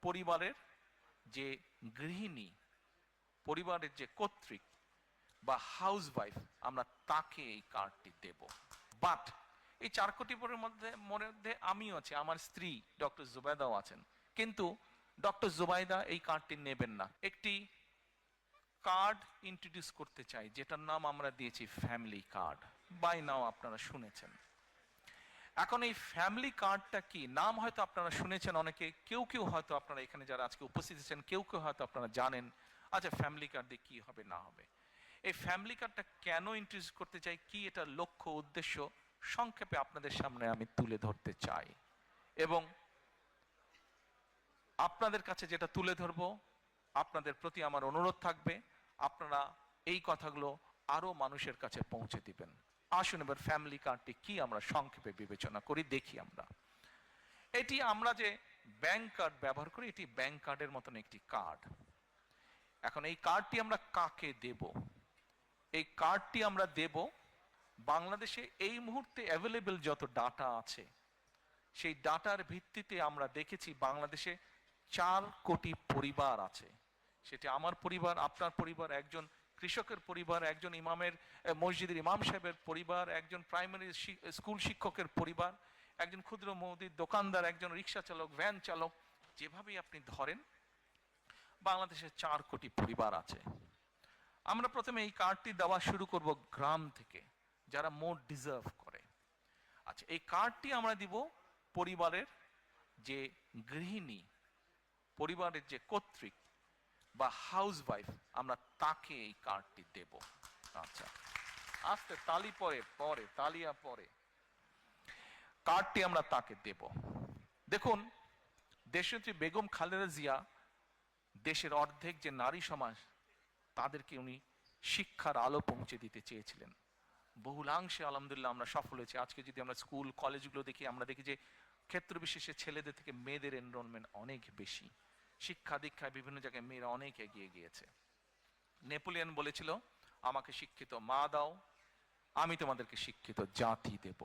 পরিবারের যে গৃহিণী, পরিবারের যে কর্ত্রী বা হাউসওয়াইফ, আমরা তাকে এই কার্ডটি দেব। বাট এই 4 কোটি মধ্যে আমিও আছি, আমার স্ত্রী ডক্টর জুবাইদাও আছেন, কিন্তু ডক্টর জুবাইদা এই কার্ডটি নেবেন না। একটি কার্ড ইন্ট্রোডিউস করতে চাই, যেটার নাম আমরা দিয়েছি ফ্যামিলি কার্ড। বাই নাও আপনারা শুনেছেন। এখন এই ফ্যামিলি কার্ডটা কি, নাম হয়তো আপনারা শুনেছেন অনেকে, কেউ কেউ হয়তো আপনারা এখানে যারা আজকে উপস্থিত আছেন কেউ কেউ হয়তো আপনারা জানেন। আচ্ছা, ফ্যামিলি কার্ড দিয়ে কি হবে না হবে, এই ফ্যামিলি কার্ডটা কেন ইন্ট্রোডিউস করতে চাই, কি এটার লক্ষ্য উদ্দেশ্য সংক্ষেপে আপনাদের সামনে আমি তুলে ধরতে চাই। এবং আপনাদের কাছে যেটা তুলে ধরবো, আপনাদের প্রতি আমার অনুরোধ থাকবে আপনারা এই কথাগুলো আরো মানুষের কাছে পৌঁছে দিবেন। আসুন এবার ফ্যামিলি কার্ডটি কি আমরা সংক্ষেপে বিবেচনা করি, দেখি আমরা। এটি আমরা যে ব্যাংক কার্ড ব্যবহার করি, এটি ব্যাংক কার্ডের মতন একটি কার্ড। এখন এই কার্ডটি আমরা কাকে দেব? এই কার্ডটি আমরা দেব বাংলাদেশে এই মুহূর্তে অ্যাভেলেবল যত ডাটা আছে, সেই ডাটার ভিত্তিতে আমরা দেখেছি বাংলাদেশে 4 কোটি পরিবার আছে। সেটি আমার পরিবার, আপনার পরিবার, একজন কৃষকের পরিবার, একজন ইমামের মসজিদের ইমাম সাহেবের পরিবার, একজন প্রাইমারি স্কুল শিক্ষকের পরিবার, একজন ক্ষুদ্র মুদির দোকানদার, একজন রিক্সা চালক, ভ্যান চালক, যেভাবেই আপনি ধরেন বাংলাদেশে 4 কোটি পরিবার আছে। আমরা প্রথমে এই কার্ডটি দেওয়া শুরু করব গ্রাম থেকে, যারা মোর ডিজার্ভ করে। আচ্ছা, এই কার্ডটি আমরা দিব পরিবারের যে গৃহিণী, পরিবারের যে কর্ত্রী বা হাউসওয়াইফ, আমরা তাকে এই কার্ডটি দেব। আচ্ছা, আস্তে তালি পরে তালিয়া পরে কার্ডটি আমরা তাকে দেব। দেখুন, দেশনেত্রী বেগম খালেদা জিয়া দেশের অর্ধেক যে নারী সমাজ, তাদেরকে উনি শিক্ষার আলো পৌঁছে দিতে চেয়েছিলেন। বহুলাংশে আলহামদুলিল্লাহ আমরা সফল হয়েছি। আজকে যদি আমরা স্কুল কলেজগুলো দেখি, আমরা দেখি যে ক্ষেত্র বিশেষে ছেলেদের থেকে মেয়েদের এনরোলমেন্ট অনেক বেশি। শিক্ষা দীক্ষায় বিভিন্ন জায়গায় মেয়েরা অনেক এগিয়ে গিয়েছে। নেপোলিয়ন বলেছিল, আমাকে শিক্ষিত মা দাও, আমি তোমাদেরকে শিক্ষিত জাতি দেব।